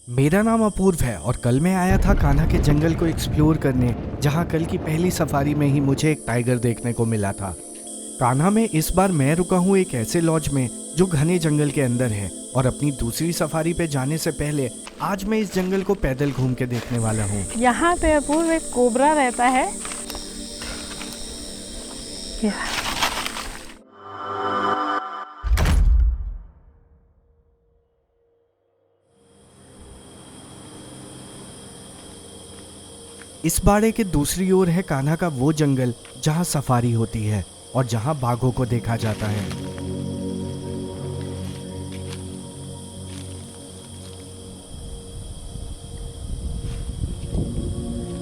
मेरा नाम अपूर्व है और कल मैं आया था कान्हा के जंगल को एक्सप्लोर करने, जहां कल की पहली सफारी में ही मुझे एक टाइगर देखने को मिला था। कान्हा में इस बार मैं रुका हूँ एक ऐसे लॉज में जो घने जंगल के अंदर है, और अपनी दूसरी सफारी पे जाने से पहले आज मैं इस जंगल को पैदल घूम के देखने वाला हूँ। यहाँ पे अपूर्व एक कोबरा रहता है। इस बाड़े के दूसरी ओर है कान्हा का वो जंगल जहाँ सफारी होती है और जहाँ बाघों को देखा जाता है।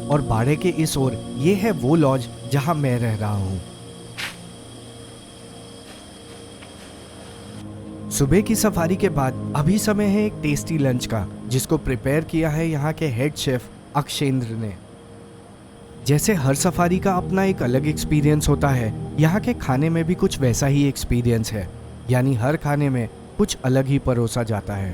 और बाड़े के इस ओर ये है वो लॉज जहाँ मैं रह रहा हूँ। सुबह की सफारी के बाद अभी समय है एक टेस्टी लंच का, जिसको प्रिपेयर किया है यहाँ के हेड शेफ अक्षेंद्र ने। जैसे हर सफारी का अपना एक अलग एक्सपीरियंस होता है, यहाँ के खाने में भी कुछ वैसा ही एक्सपीरियंस है, यानी हर खाने में कुछ अलग ही परोसा जाता है।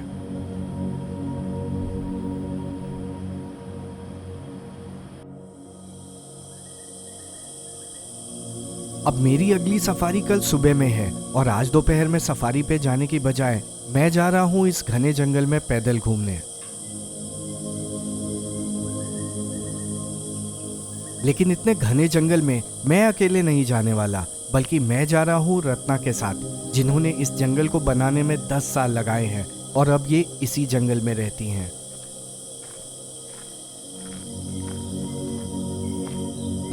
अब मेरी अगली सफारी कल सुबह में है और आज दोपहर में सफारी पे जाने की बजाय मैं जा रहा हूँ इस घने जंगल में पैदल घूमने। लेकिन इतने घने जंगल में मैं अकेले नहीं जाने वाला, बल्कि मैं जा रहा हूँ रत्ना के साथ, जिन्होंने इस जंगल को बनाने में 10 साल लगाए हैं और अब ये इसी जंगल में रहती हैं।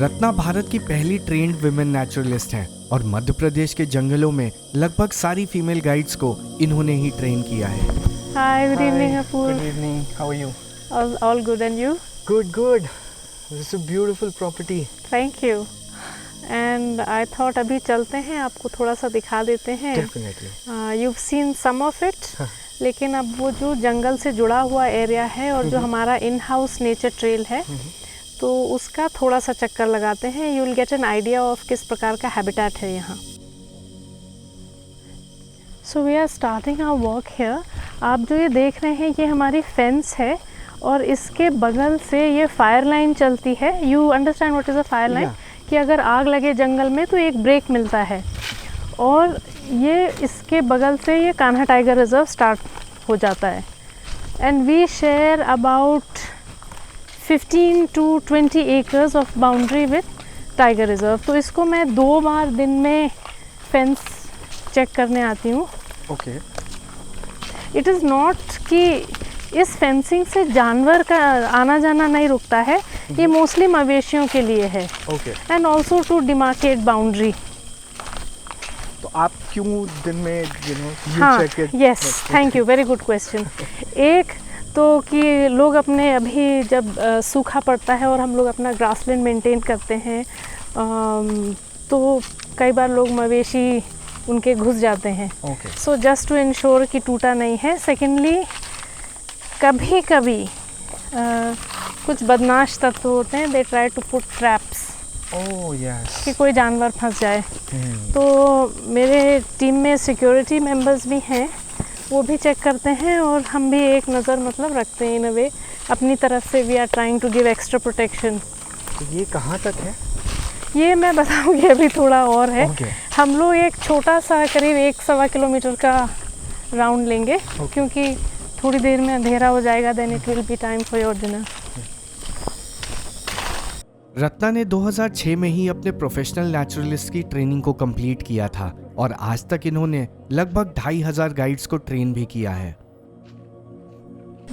रत्ना भारत की पहली ट्रेन्ड विमेन नेचुरलिस्ट हैं और मध्य प्रदेश के जंगलों में लगभग सारी फीमेल गाइड्स को इन्होंने ही ट्रेन किया है। Hi, good evening, Apoorv. Good evening. How are you? All good, and you? Good. This is a beautiful property. Thank you. And I thought अभी चलते हैं, आपको थोड़ा सा दिखा देते हैं। Definitely. You've seen some of it, लेकिन अब वो जो जंगल से जुड़ा हुआ एरिया है और जो हमारा इन हाउस नेचर ट्रेल है, तो उसका थोड़ा सा चक्कर लगाते हैं। You will get an idea of किस प्रकार का हैबिटेट है यहाँ। So we are starting our walk here. आप जो ये देख रहे हैं ये हमारी फेंस है और इसके बगल से ये फायर लाइन चलती है। You understand what is a fire line? कि अगर आग लगे जंगल में तो एक ब्रेक मिलता है, और ये इसके बगल से ये कान्हा टाइगर रिजर्व स्टार्ट हो जाता है। And we share about 15 to 20 acres of boundary with tiger reserve. तो इसको मैं 2 बार दिन में फेंस चेक करने आती हूँ। Okay. इट इज़ नॉट कि इस फेंसिंग से जानवर का आना जाना नहीं रुकता है, ये मोस्टली मवेशियों के लिए है। Okay. And also to demarcate boundary. तो आप क्यों दिन में you हाँ, check it? Yes, thank you, very good question. एक तो कि लोग अपने अभी जब सूखा पड़ता है और हम लोग अपना ग्रासलैंड मेंटेन करते हैं, तो कई बार लोग मवेशी उनके घुस जाते हैं। Okay. So just to ensure कि टूटा नहीं है। सेकेंडली, कभी कभी कुछ बदमाश तत्व होते हैं, they try to put traps Oh yes. कि कोई जानवर फंस जाए। तो मेरे टीम में सिक्योरिटी मेंबर्स भी हैं, वो भी चेक करते हैं और हम भी एक नज़र मतलब रखते हैं। इन अ वे अपनी तरफ से we are trying to give extra protection. तो ये कहाँ तक है? ये मैं बताऊंगी अभी थोड़ा और है। Okay. हम लोग एक छोटा सा करीब 1-1.25 किलोमीटर का राउंड लेंगे, क्योंकि थोड़ी देर में अंधेरा हो जाएगा। Then it will be time for your dinner. Ratna ने 2006 में ही अपने प्रोफेशनल नेचुरलिस्ट की ट्रेनिंग को कंप्लीट किया था और आज तक इन्होंने लगभग 2500 गाइड्स को ट्रेन भी किया है।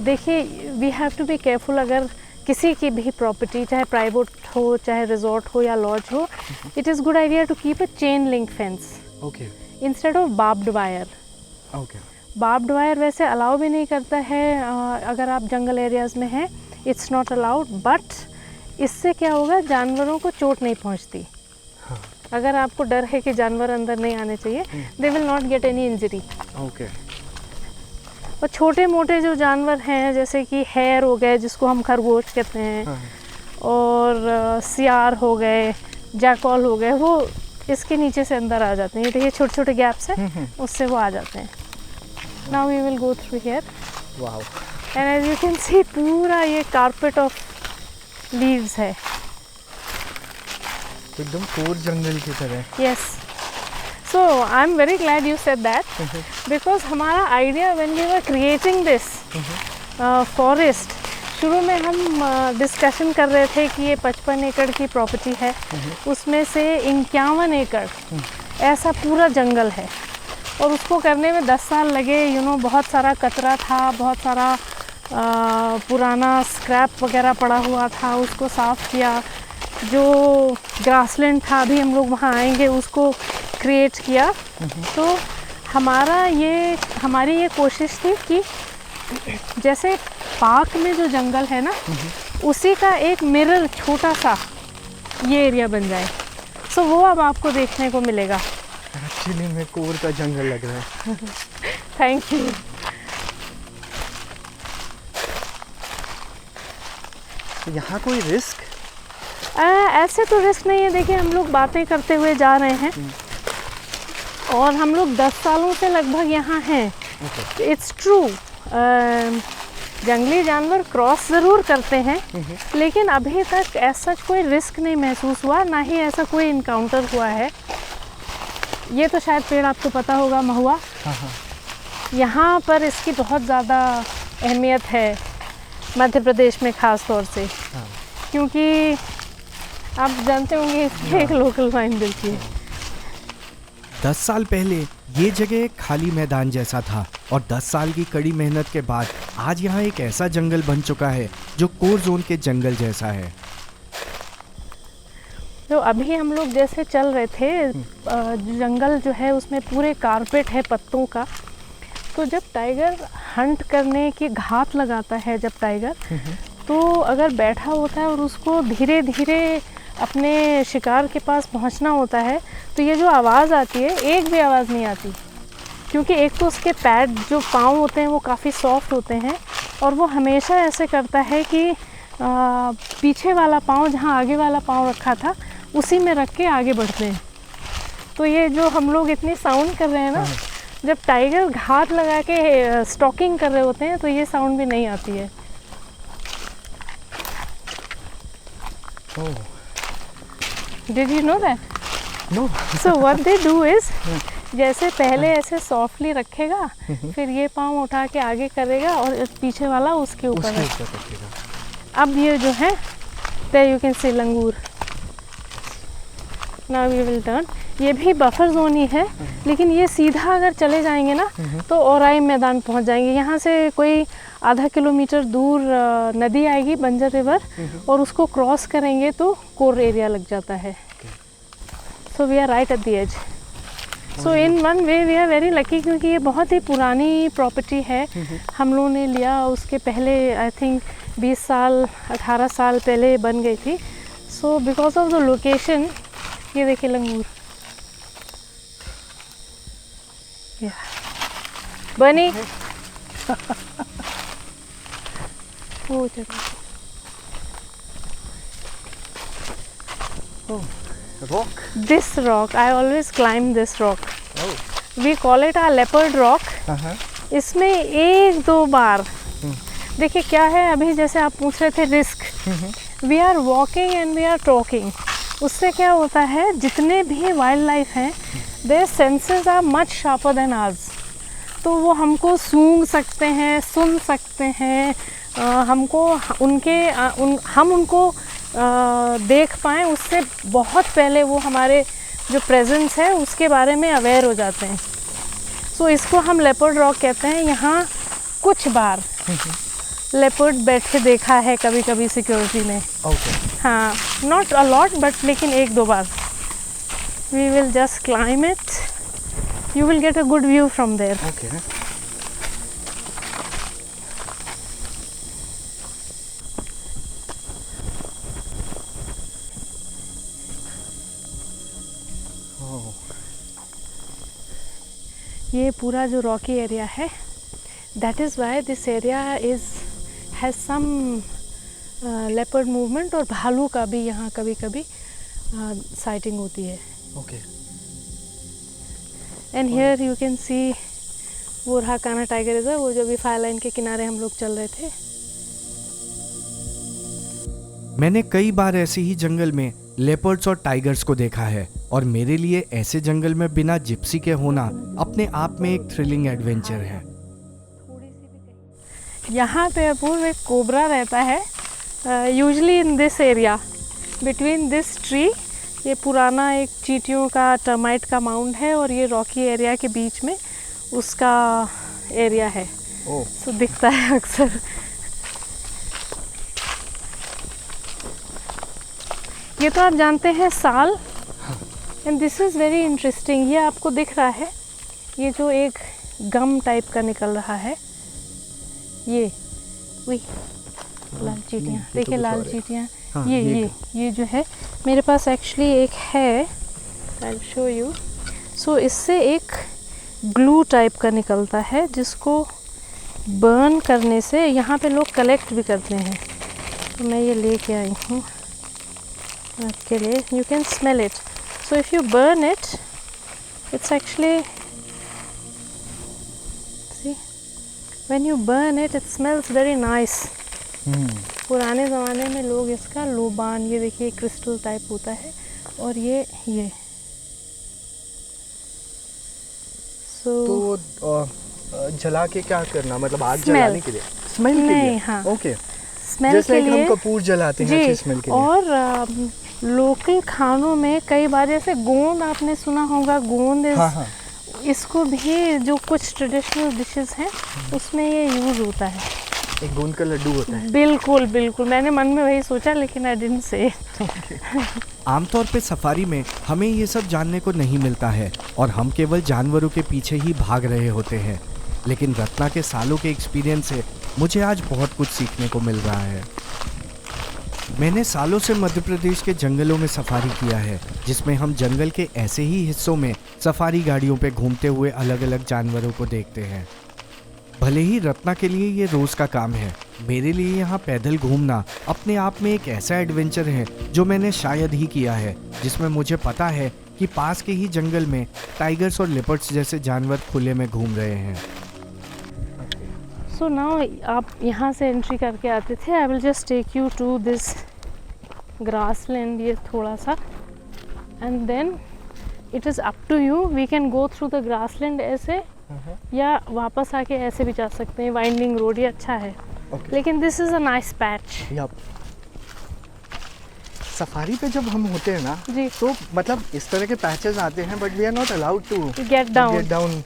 देखिए, we have to be careful. अगर किसी की भी प्रॉपर्टी, चाहे प्राइवेट हो, चाहे रिजॉर्ट हो या लॉज हो, it is good idea to keep a chain link fence Okay. Instead of barbed wire. Okay. Barbed wire वैसे अलाउ भी नहीं करता है अगर आप जंगल एरियाज़ में हैं, इट्स नॉट अलाउड। बट इससे क्या होगा, जानवरों को चोट नहीं पहुंचती। हाँ. अगर आपको डर है कि जानवर अंदर नहीं आने चाहिए, they will not get any injury. Okay. और छोटे मोटे जो जानवर हैं, जैसे कि हैर हो गए, जिसको हम खरगोश कहते हैं, हाँ. और सियार हो गए, जैकॉल हो गए, वो इसके नीचे से अंदर आ जाते हैं। ये देखिए छोटे छोटे गैप्स हैं, उससे वो आ जाते हैं। Now we will go through here. Wow. And as you can see पूरा ये कारपेट ऑफ लीव्स है. एकदम कोर जंगल की तरह. Yes. So I am very glad you said that, because हमारा idea when we were creating this forest, शुरू में हम डिस्कशन कर रहे थे कि ये 55 एकड़ की प्रॉपर्टी है, उसमें से 51 एकड़ ऐसा पूरा जंगल है, और उसको करने में 10 साल लगे. बहुत सारा कचरा था, बहुत सारा पुराना स्क्रैप वगैरह पड़ा हुआ था, उसको साफ़ किया. जो ग्रासलैंड था, अभी हम लोग वहाँ आएंगे, उसको क्रिएट किया. तो हमारी ये कोशिश थी कि जैसे पार्क में जो जंगल है ना, उसी का एक मिरर छोटा सा ये एरिया बन जाए. सो वो अब आपको देखने को मिलेगा. एक्चुअली में कोर का जंगल लग रहा है. Thank you. यहाँ कोई रिस्क? ऐसे तो रिस्क नहीं है. देखिए, हम लोग बातें करते हुए जा रहे हैं, और हम लोग 10 सालों से लगभग यहाँ हैं. इट्स ट्रू, जंगली जानवर क्रॉस ज़रूर करते हैं, लेकिन अभी तक ऐसा कोई रिस्क नहीं महसूस हुआ, ना ही ऐसा कोई इनकाउंटर हुआ है. ये तो शायद पेड़ आपको पता होगा, महुआ. यहाँ पर इसकी बहुत ज़्यादा अहमियत है मध्य प्रदेश में ख़ास तौर से, क्योंकि आप जानते होंगे इसकी एक लोकल वाइन मिलती है. 10 साल पहले ये जगह एक खाली मैदान जैसा था, और 10 साल की कड़ी मेहनत के बाद आज यहाँ एक ऐसा जंगल बन चुका है जो कोर जोन के जंगल जैसा है. तो अभी हम लोग जैसे चल रहे थे, जंगल जो है उसमें पूरे कारपेट है पत्तों का. तो जब टाइगर हंट करने की घात लगाता है, जब टाइगर, तो अगर बैठा होता है और उसको धीरे धीरे अपने शिकार के पास पहुंचना होता है, तो ये जो आवाज़ आती है, एक भी आवाज़ नहीं आती, क्योंकि एक तो उसके पैड जो पाँव होते हैं वो काफ़ी सॉफ्ट होते हैं, और वो हमेशा ऐसे करता है कि पीछे वाला पाँव जहाँ आगे वाला पाँव रखा था उसी में रख के आगे बढ़ते हैं. तो ये जो हम लोग इतनी साउंड कर रहे हैं ना, जब टाइगर घात लगा के स्टॉकिंग कर रहे होते हैं तो ये साउंड भी नहीं आती है. Did you know that? No. So what they do is, जैसे पहले ऐसे सॉफ्टली रखेगा, फिर ये पाँव उठा के आगे करेगा और पीछे वाला उसके ऊपर रखेगा. अब ये जो है, there you can see langur. Now we will turn. ये भी बफर जोन ही है, लेकिन ये सीधा अगर चले जाएंगे ना तो औराई मैदान पहुंच जाएंगे. यहाँ से कोई आधा किलोमीटर दूर नदी आएगी, बंजर रिवर, और उसको क्रॉस करेंगे तो कोर एरिया लग जाता है. So we are right at the edge. So in one way we are very lucky, क्योंकि ये बहुत ही पुरानी प्रॉपर्टी है. हम लोगों ने लिया उसके पहले, आई थिंक 20 साल 18 साल पहले बन गई थी. So because of the location, ये देखिए लंगूर बनी. वो rock. This rock, I always climb this rock. We call it a leopard rock. इसमें एक दो बार, देखिए क्या है, अभी जैसे आप पूछ रहे थे risk, we are walking and we are talking. उससे क्या होता है, जितने भी वाइल्ड लाइफ हैं, their senses are much sharper than ours. तो वो हमको सूंघ सकते हैं, सुन सकते हैं, हमको हम उनको देख पाएँ उससे बहुत पहले वो हमारे जो प्रेजेंस है उसके बारे में अवेयर हो जाते हैं. सो इसको हम लेपर्ड रॉक कहते हैं. यहाँ कुछ बार लेपर्ड बैठे देखा है कभी कभी सिक्योरिटी में. हाँ, नॉट अ लॉट, बट लेकिन एक दो बार. We will just climb it, you will get a good view from there. ये पूरा जो रॉकी एरिया है, that is why this area has some leopard movement, और भालू का भी यहाँ कभी कभी साइटिंग होती है. एंड हियर यू कैन सी वो रहा कान्हा टाइगर रिजर्व, वो जो अभी फायर लाइन के किनारे हम लोग चल रहे थे। मैंने कई बार ऐसे ही जंगल में लेपर्ड्स और टाइगर्स को देखा है और मेरे लिए ऐसे जंगल में बिना जिप्सी के होना अपने आप में एक थ्रिलिंग एडवेंचर है। यहाँ पे अपूर्व एक कोबरा रहता है, usually in this area between this tree. ये पुराना एक चींटियों का टर्माइट का माउंड है और ये रॉकी एरिया के बीच में उसका एरिया है। तो दिखता है अक्सर। ये तो आप जानते हैं साल, and this is very interesting. ये आपको दिख रहा है, ये जो एक गम टाइप का निकल रहा है, ये वही लाल चींटियाँ, देखिए लाल चींटियाँ। ये जो है मेरे पास एक्चुअली एक है, आई विल शो यू। सो इससे एक ग्लू टाइप का निकलता है जिसको बर्न करने से यहाँ पे लोग कलेक्ट भी करते हैं। तो मैं ये लेके आई हूँ आपके लिए। You can smell it. So if you burn it, it's actually, see when you burn it, it smells very nice. पुराने ज़माने में लोग इसका लोबान, ये देखिए क्रिस्टल टाइप होता है, और ये तो जला के क्या करना, मतलब आग जलाने के लिए? स्मेल के लिए? हाँ, ओके। स्मेल जैसे के हम लिए कपूर जलाते हैं अच्छी स्मेल के लिए। और लोकल खानों में कई बार, जैसे गोंद आपने सुना होगा, गोंद हाँ। इसको भी जो कुछ ट्रेडिशनल डिशेस हैं उसमें ये यूज़ होता है। एक गोंद का लड्डू होता है। बिल्कुल बिल्कुल, मैंने मन में वही सोचा लेकिन आई डिडंट से। आमतौर पे सफारी में हमें ये सब जानने को नहीं मिलता है और हम केवल जानवरों के पीछे ही भाग रहे होते हैं, लेकिन रत्ना के सालों के एक्सपीरियंस से मुझे आज बहुत कुछ सीखने को मिल रहा है। मैंने सालों से मध्य प्रदेश के जंगलों में सफारी किया है, जिसमें हम जंगल के ऐसे ही हिस्सों में सफारी गाड़ियों पे घूमते हुए अलग अलग जानवरों को देखते हैं। भले ही रत्ना के लिए ये रोज़ का काम है, मेरे लिए यहाँ पैदल घूमना अपने आप में एक ऐसा एडवेंचर है जो मैंने शायद ही किया है, जिसमें मुझे पता है कि पास के ही जंगल में टाइगर्स और लेपर्ड्स जैसे जानवर खुले में घूम रहे हैं। सो नाउ आप यहाँ से एंट्री करके आते थे। I will just take you to this grassland, ये थोड़ा सा, and then it is up to you. We can go through the grassland ऐसे, या वापस आके ऐसे भी जा सकते हैं। वाइंडिंग रोड ये अच्छा है, लेकिन this is a nice patch. Safari पे जब हम होते हैं ना जी, तो मतलब इस तरह के पैचेस आते हैं, but we are not allowed to get down.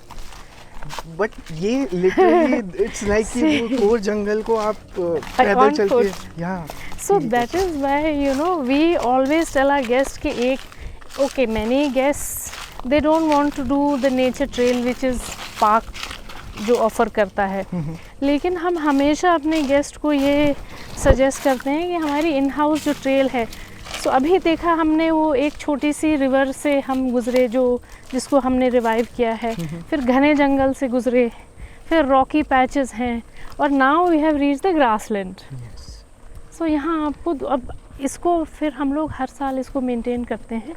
But ये लिटरली इट्स लाइक कि वो कोर जंगल को आप पैदल चल के, या so that is why you know we always tell our guest कि एक okay, many guest they don't want to do the nature trail which is park जो ऑफ़र करता है, लेकिन हम हमेशा अपने गेस्ट को ये सजेस्ट करते हैं कि हमारी इन हाउस जो ट्रेल है। सो अभी देखा हमने वो एक छोटी सी रिवर से हम गुज़रे जो जिसको हमने रिवाइव किया है, फिर घने जंगल से गुज़रे, फिर रॉकी पैचेस हैं, और now we have reach the grassland. So यहाँ आपको अब इसको फिर हम लोग हर साल इसको मेंटेन करते हैं,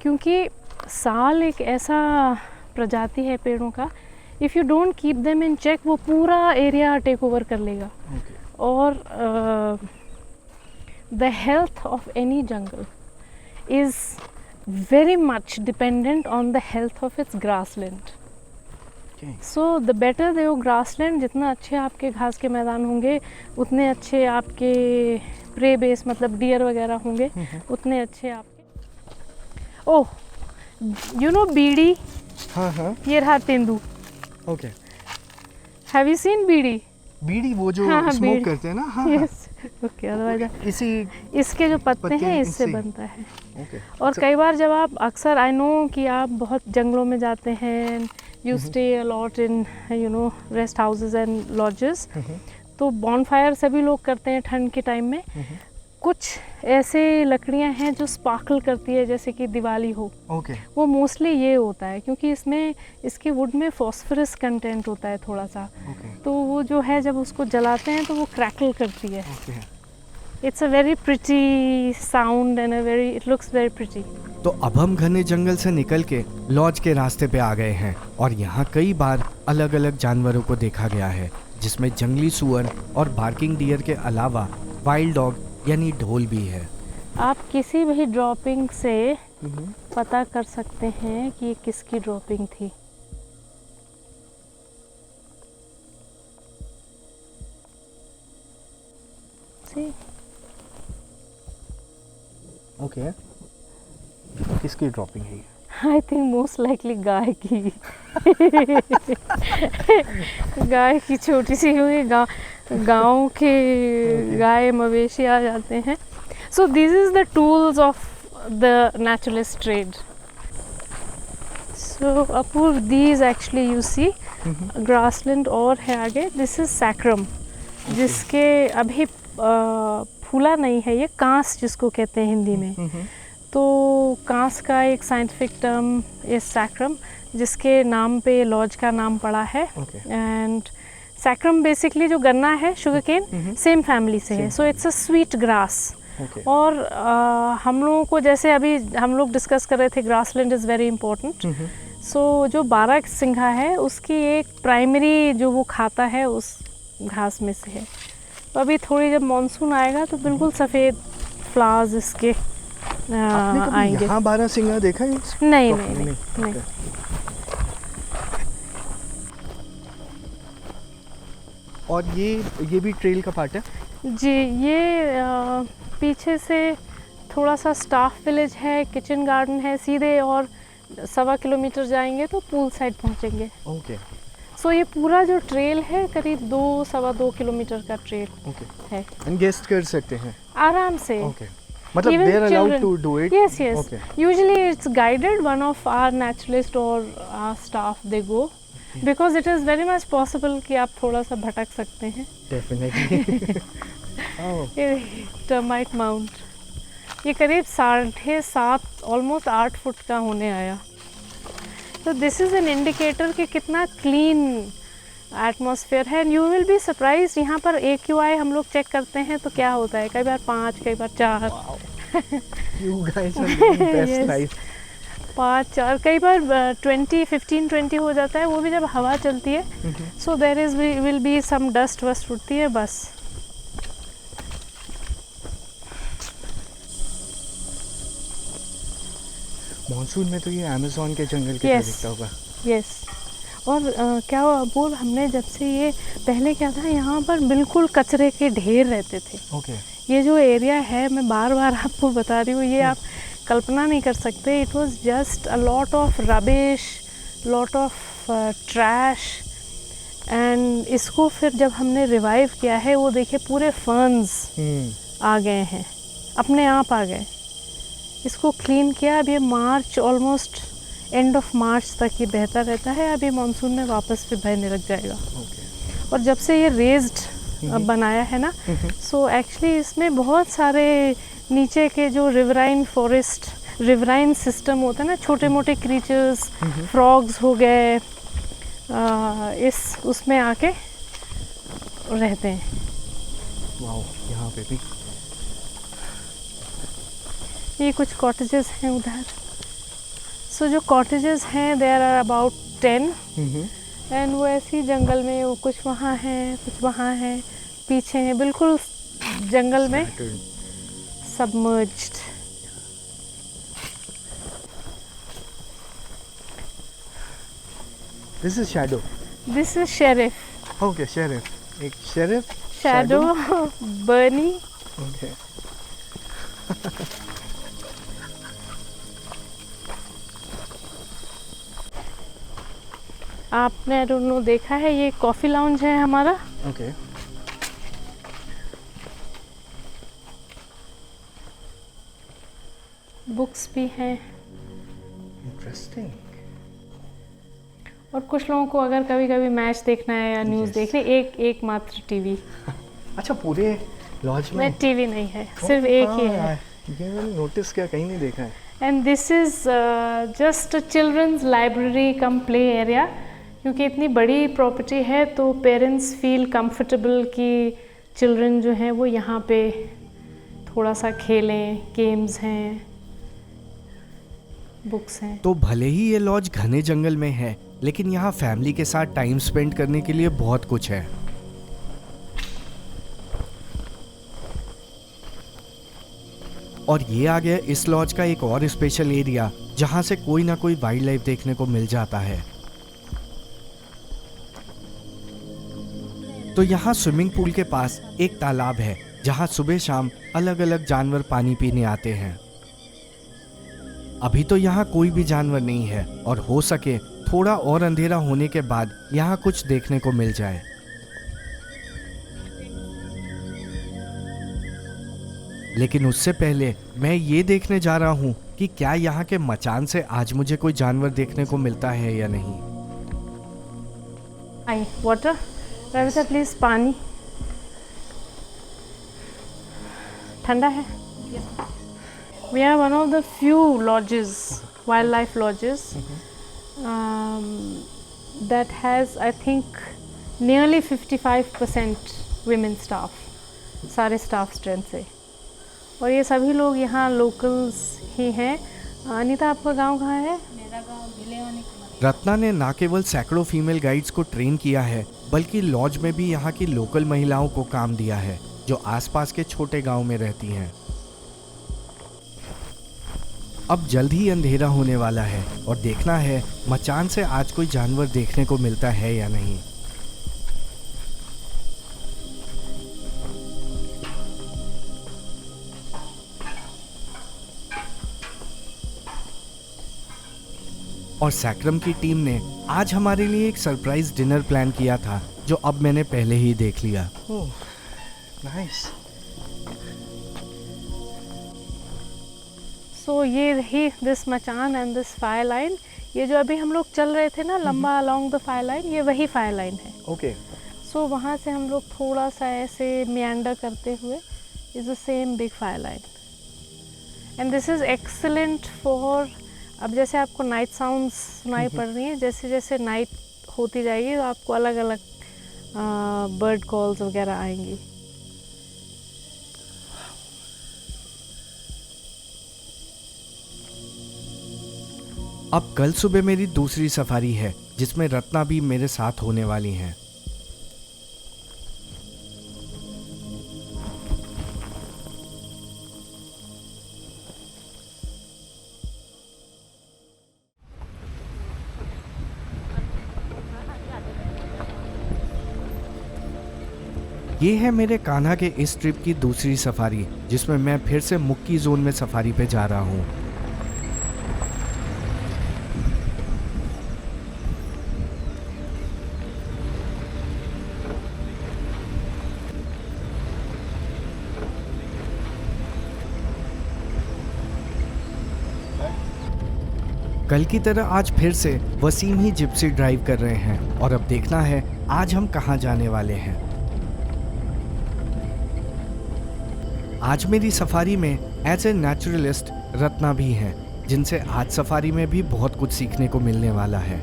क्योंकि साल एक ऐसा प्रजाति है पेड़ों का, if you don't keep them in check वो पूरा एरिया टेक ओवर कर लेगा। और the health of any jungle is very much dependent on the health of its grassland. So the better the grassland, जितना अच्छे आपके घास के मैदान होंगे उतने अच्छे आपके प्रे बेस मतलब डियर वगैरह होंगे, उतने अच्छे आपके। ओह, यू नो बीड़ी, हाँ, ये रहा तेंदू। Okay. Have you seen bidi? बीड़ी वो जो स्मोक करते हैं ना? हाँ, यस, ओके। अदरवाइज इसके जो पत्ते हैं इससे बनता है। और कई बार जब आप, अक्सर आई नो कि आप बहुत जंगलों में जाते हैं, you stay a lot in you know rest houses and lodges, तो बॉनफायर सभी लोग करते हैं ठंड के टाइम में। कुछ ऐसे लकड़ियां हैं जो स्पार्कल करती है, जैसे कि दिवाली हो, वो मोस्टली ये होता है क्योंकि इसमें इसके वुड में फॉस्फोरस कंटेंट होता है थोड़ा सा, तो वो जो है जब उसको जलाते हैं तो वो क्रैकल करती है। It's a very pretty sound and a very, it looks very pretty. तो अब हम घने जंगल से निकल के लॉज के रास्ते पे आ गए हैं और यहाँ कई बार अलग अलग जानवरों को देखा गया है, जिसमें जंगली सुअर और बार्किंग डियर के अलावा वाइल्ड डॉग यानी ढोल भी है। आप किसी भी ड्रॉपिंग से पता कर सकते हैं कि ये किसकी ड्रॉपिंग थी। See? ओके, किसकी ड्रॉपिंग है ये? आई थिंक मोस्ट लाइकली गाय की। गाय की छोटी सी हुई गाँव के गाय मवेशी आ जाते हैं। So this is the tools of the naturalist trade. So Apurva these actually you see grassland और है आगे। दिस इज सैक्रम, जिसके अभी फूला नहीं है, ये कांस जिसको कहते हैं हिंदी में। तो कांस का एक साइंटिफिक टर्म इज सैक्रम, जिसके नाम पे लॉज का नाम पड़ा है। एंड सैक्रम बेसिकली जो गन्ना है, शुगर केन, सेम फैमिली से है। So it's a sweet grass. और हम लोगों को, जैसे अभी हम लोग डिस्कस कर रहे थे, ग्रासलैंड इज़ वेरी इंपॉर्टेंट। सो जो 12 सिंघा है, उसकी एक प्राइमरी जो वो खाता है उस घास में से है। तो अभी थोड़ी जब मॉनसून आएगा तो बिल्कुल सफ़ेद फ्लावर्स इसके आएंगे। यहाँ 12 सिंघा देखा है? नहीं नहीं नहीं, नहीं। और ये भी ट्रेल का पार्ट है? जी, ये पीछे से थोड़ा सा स्टाफ विलेज है, किचन गार्डन है, सीधे और 1.25 किलोमीटर जाएंगे तो पूल साइड पहुँचेंगे। ओके। सो ये पूरा जो ट्रेल है करीब 2-2.25 किलोमीटर का ट्रेल है। एंड गेस्ट कर सकते हैं आराम से। ओके, मतलब they are allowed to do it? Yes, yes. Okay. Usually it's guided. One of our naturalist or our staff they go, because it is very much possible कि आप थोड़ा सा भटक सकते हैं। Definitely. ये टर्माइट माउंट, ये करीब 7.5 ऑलमोस्ट 8 फुट का होने आया। तो दिस इज़ एन इंडिकेटर कि कितना क्लीन एटमॉस्फेयर है। यू विल बी सरप्राइज, यहाँ पर AQI हम लोग चेक करते हैं तो क्या होता है, कई बार 5, कई बार 4। You guys are living best Yes. life. 5, 4, कई बार 15-20 हो जाता है, वो भी जब हवा चलती है। So there is will be some dust वस्ट उठती है बस। मॉनसून में तो ये अमेज़न के जंगल के Yes. दिखता होगा। यस। और क्या हुआ बोल, हमने जब से ये पहले क्या था, यहाँ पर बिल्कुल कचरे के ढेर रहते थे। ओके। ये जो एरिया है, मैं बार बार आपको बता रही हूँ, ये आप कल्पना नहीं कर सकते। It was just a lot of rubbish, lot of trash. And इसको फिर जब हमने रिवाइव किया है, वो देखिए पूरे फर्न्स आ गए हैं, अपने आप आ गए। इसको क्लीन किया। अब ये मार्च, ऑलमोस्ट एंड ऑफ मार्च तक ये बहता रहता है। अभी मानसून में वापस फिर बहने लग जाएगा। और जब से ये रेज्ड बनाया है ना, सो एक्चुअली इसमें बहुत सारे नीचे के जो रिवराइन फॉरेस्ट, रिवराइन सिस्टम होता है ना, छोटे मोटे क्रीचर्स, फ्रॉग्स हो गए, इस उसमें आके रहते हैं। वाओ, यहाँ पे भी ये कुछ कॉटेजेस हैं उधर। सो जो कॉटेजेस हैं, देयर आर अबाउट 10। एंड वो ऐसी जंगल में, वो कुछ वहाँ हैं, कुछ वहाँ हैं, पीछे हैं, बिल्कुल जंगल में submerged. This is shadow. This is sheriff. Okay, sheriff. एक शेरिफ, शैडो, बर्नी। ओके। आपने आई डोंट नो देखा है, ये कॉफ़ी लाउंज है हमारा। ओके। बुक्स भी हैं। इंटरेस्टिंग। और कुछ लोगों को अगर कभी कभी मैच देखना है या न्यूज़ देखनी, एक मात्र टीवी। अच्छा, पूरे लॉज में टीवी नहीं है, सिर्फ एक ही है। ये मैंने नोटिस किया, कहीं नहीं देखा है। And this is just a children's library cum play area. क्योंकि इतनी बड़ी प्रॉपर्टी है तो पेरेंट्स फील कंफर्टेबल कि चिल्ड्रन जो हैं वो यहाँ पे थोड़ा सा खेलें, गेम्स हैं। बुक्स हैं। तो भले ही ये लॉज घने जंगल में है, लेकिन यहाँ फैमिली के साथ टाइम स्पेंड करने के लिए बहुत कुछ है। और ये आ गया इस लॉज का एक और स्पेशल एरिया, जहाँ से कोई ना कोई वाइल्ड लाइफ देखने को मिल जाता है। तो यहाँ स्विमिंग पूल के पास एक तालाब है, जहाँ सुबह शाम अलग अलग जानवर पानी पीने आते हैं। अभी तो यहाँ कोई भी जानवर नहीं है, और हो सके थोड़ा और अंधेरा होने के बाद यहाँ कुछ देखने को मिल जाए। लेकिन उससे पहले मैं ये देखने जा रहा हूँ कि क्या यहाँ के मचान से आज मुझे कोई जानवर देखने को मिलता है या नहीं। आई वाटर रविता प्लीज, पानी ठंडा है। We are one of the few lodges, wildlife lodges, that has I think nearly 55% women staff, सारे स्टाफ स्ट्रेंथ से, और ये सभी लोग यहाँ लोकल्स ही हैं। अनीता, आपका गांव कहाँ है? मेरा गांव भिलेवानी। रत्ना ने न केवल सैकड़ों फीमेल गाइड्स को ट्रेन किया है, बल्कि लॉज में भी यहाँ की लोकल महिलाओं को काम दिया है, जो आसपास के छोटे गांव में रहती हैं। अब जल्द ही अंधेरा होने वाला है, और देखना है मचान से आज कोई जानवर देखने को मिलता है या नहीं। और सैक्रम की टीम ने आज हमारे लिए एक सरप्राइज डिनर प्लान किया था, जो अब मैंने पहले ही देख लिया। ओह, नाइस। सो ये रही दिस मचान एंड दिस फायर लाइन। ये जो अभी हम लोग चल रहे थे ना लंबा अलोंग द फायर लाइन, ये वही फायर लाइन है। ओके। सो वहाँ से हम लोग थोड़ा सा ऐसे मियांडर करते हुए is the same big fire line, and this is excellent for, अब जैसे आपको नाइट साउंड्स सुनाई पड़ रही हैं, जैसे जैसे नाइट होती जाएगी तो आपको अलग अलग बर्ड कॉल्स वगैरह आएंगी। अब कल सुबह मेरी दूसरी सफारी है, जिसमें रत्ना भी मेरे साथ होने वाली हैं। ये है मेरे कान्हा के इस ट्रिप की दूसरी सफारी, जिसमें मैं फिर से मुक्की जोन में सफारी पे जा रहा हूँ। कल की तरह आज फिर से वसीम ही जिप्सी ड्राइव कर रहे हैं, और अब देखना है आज हम कहाँ जाने वाले हैं। आज मेरी सफारी में एज ए नेचुरलिस्ट रत्ना भी हैं, जिनसे आज सफारी में भी बहुत कुछ सीखने को मिलने वाला है।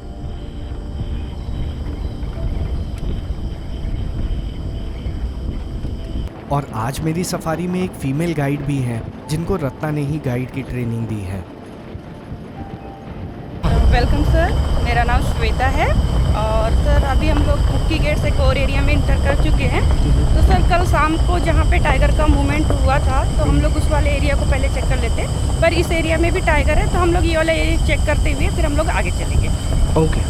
और आज मेरी सफारी में एक फीमेल गाइड भी हैं, जिनको रत्ना ने ही गाइड की ट्रेनिंग दी है। वेलकम सर, मेरा नाम श्वेता है, और सर अभी हम लोग मुक्की गेट से कोर एरिया में इंटर कर चुके हैं। तो सर कल शाम को जहाँ पे टाइगर का मूवमेंट हुआ था, तो हम लोग उस वाले एरिया को पहले चेक कर लेते, पर इस एरिया में भी टाइगर है, तो हम लोग ये वाला एरिया चेक करते हुए फिर हम लोग आगे चलेंगे। ओके।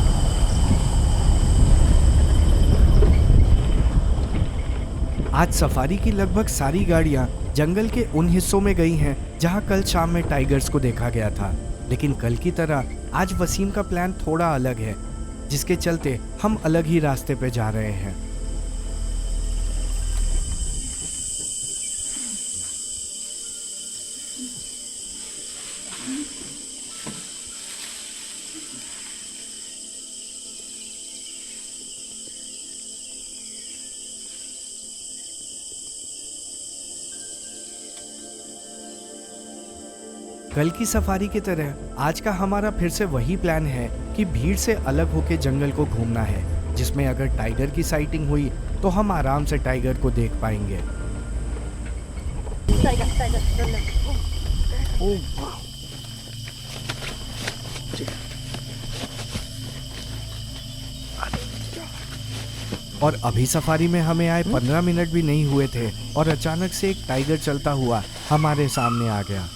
आज सफारी की लगभग सारी गाड़ियां जंगल के उन हिस्सों में गई हैं जहां कल शाम में टाइगर्स को देखा गया था, लेकिन कल की तरह आज वसीम का प्लान थोड़ा अलग है, जिसके चलते हम अलग ही रास्ते पे जा रहे हैं। कल की सफारी की तरह आज का हमारा फिर से वही प्लान है कि भीड़ से अलग होकर जंगल को घूमना है, जिसमें अगर टाइगर की साइटिंग हुई तो हम आराम से टाइगर को देख पाएंगे। और अभी सफारी में हमें आए 15 मिनट भी नहीं हुए थे और अचानक से एक टाइगर चलता हुआ हमारे सामने आ गया।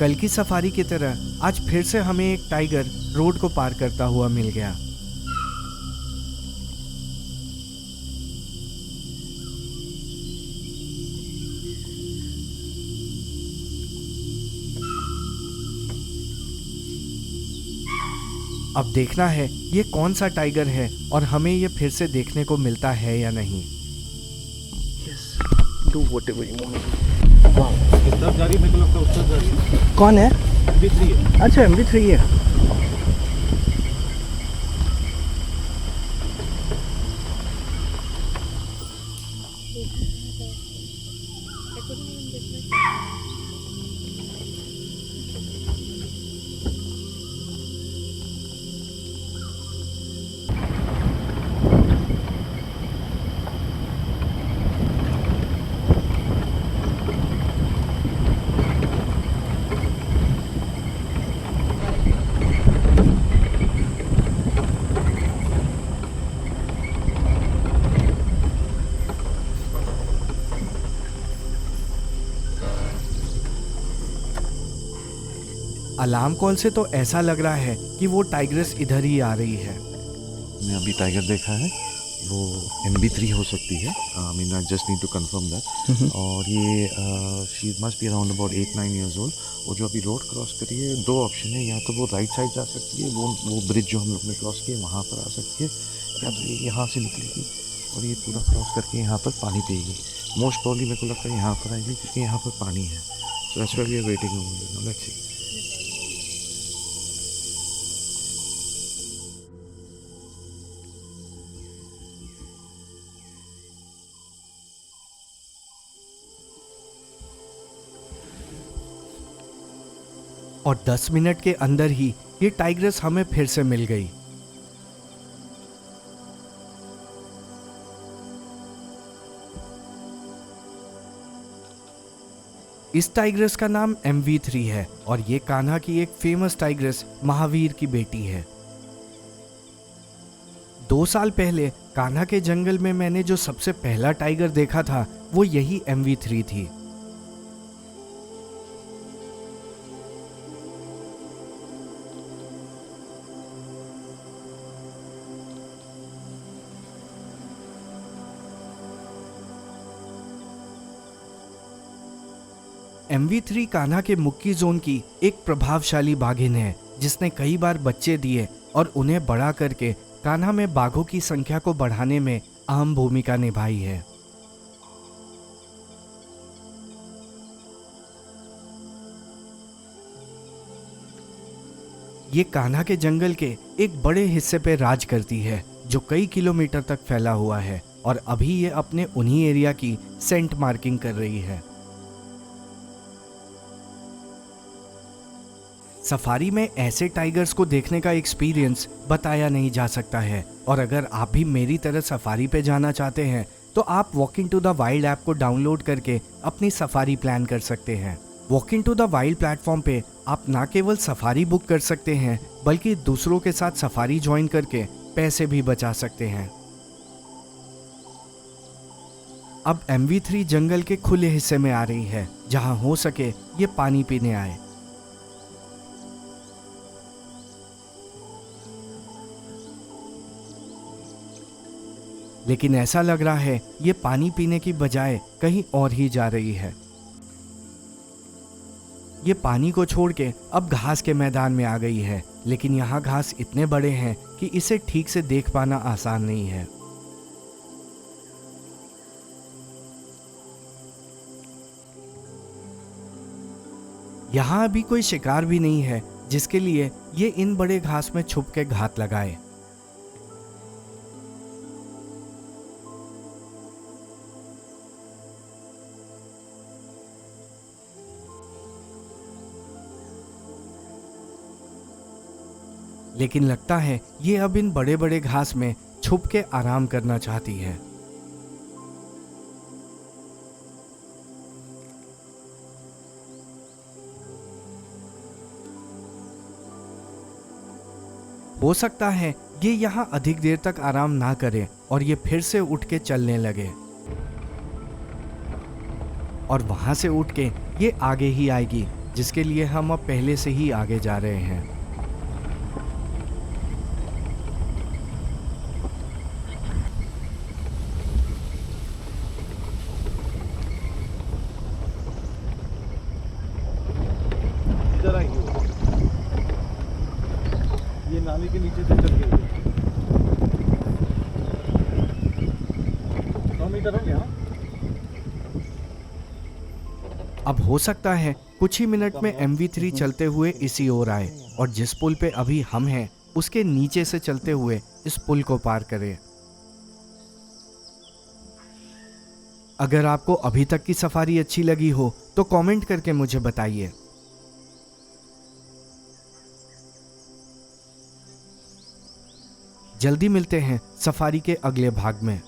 कल की सफारी की तरह आज फिर से हमें एक टाइगर रोड को पार करता हुआ मिल गया। अब देखना है ये कौन सा टाइगर है और हमें ये फिर से देखने को मिलता है या नहीं। Yes, do whatever you want. Wow. इस तरफ जा रही है, मेरे को लगता है उस तरफ जा रही है। कौन है? MB3 है। अच्छा MB3 है। अलार्म कॉल से तो ऐसा लग रहा है कि वो टाइग्रेस इधर ही आ रही है। मैं अभी टाइगर देखा है, वो MB3 हो सकती है। I mean I just need to confirm that. और ये she must be around about 8-9 years old. और जो अभी रोड क्रॉस करी है, दो ऑप्शन है, या तो वो राइट साइड जा सकती है, वो ब्रिज जो हम लोग ने क्रॉस किया वहाँ पर आ सकती है, या तो ये यहाँ से निकलेगी और ये पूरा क्रॉस करके यहाँ पर पानी पिएगी। मोस्ट प्रॉब्ली मेरे को लगता है यहाँ पर आएगी क्योंकि यहाँ पर पानी है। So that's why we are waiting. Let's see. और 10 मिनट के अंदर ही ये टाइग्रेस हमें फिर से मिल गई। इस टाइग्रेस का नाम MV3 है और ये कान्हा की एक फेमस टाइग्रेस महावीर की बेटी है। 2 साल पहले कान्हा के जंगल में मैंने जो सबसे पहला टाइगर देखा था वो यही MV3 थी। MV3 कान्हा के मुक्की जोन की एक प्रभावशाली बाघिन है जिसने कई बार बच्चे दिए और उन्हें बड़ा करके कान्हा में बाघों की संख्या को बढ़ाने में अहम भूमिका निभाई है। ये कान्हा के जंगल के एक बड़े हिस्से पे राज करती है जो कई किलोमीटर तक फैला हुआ है और अभी ये अपने उन्हीं एरिया की सेंट मार्किंग कर रही है। सफारी में ऐसे टाइगर्स को देखने का एक्सपीरियंस बताया नहीं जा सकता है और अगर आप भी मेरी तरह सफारी पे जाना चाहते हैं तो आप walking to the wild app को डाउनलोड करके अपनी सफारी प्लान कर सकते हैं। Walking to the wild platform पे आप ना केवल सफारी बुक कर सकते हैं बल्कि दूसरों के साथ सफारी ज्वाइन करके पैसे भी बचा सकते हैं। अब MV3 जंगल के खुले हिस्से में आ रही है जहां हो सके ये पानी पीने आए। लेकिन ऐसा लग रहा है ये पानी पीने की बजाय कहीं और ही जा रही है। ये पानी को छोड़ के अब घास के मैदान में आ गई है, लेकिन यहाँ घास इतने बड़े हैं कि इसे ठीक से देख पाना आसान नहीं है। यहाँ अभी कोई शिकार भी नहीं है जिसके लिए ये इन बड़े घास में छुप के घात लगाए। लेकिन लगता है ये अब इन बड़े बड़े घास में छुप के आराम करना चाहती है। हो सकता है ये यहाँ अधिक देर तक आराम ना करे और ये फिर से उठ के चलने लगे, और वहां से उठ के ये आगे ही आएगी, जिसके लिए हम अब पहले से ही आगे जा रहे हैं। इधर आई हो। ये नाली के नीचे से चल गई। 100 मीटर हो गया। अब हो सकता है कुछ ही मिनट में MV3 चलते हुए इसी ओर आए और जिस पुल पे अभी हम हैं उसके नीचे से चलते हुए इस पुल को पार करें। अगर आपको अभी तक की सफारी अच्छी लगी हो तो कमेंट करके मुझे बताइए। जल्दी मिलते हैं सफारी के अगले भाग में।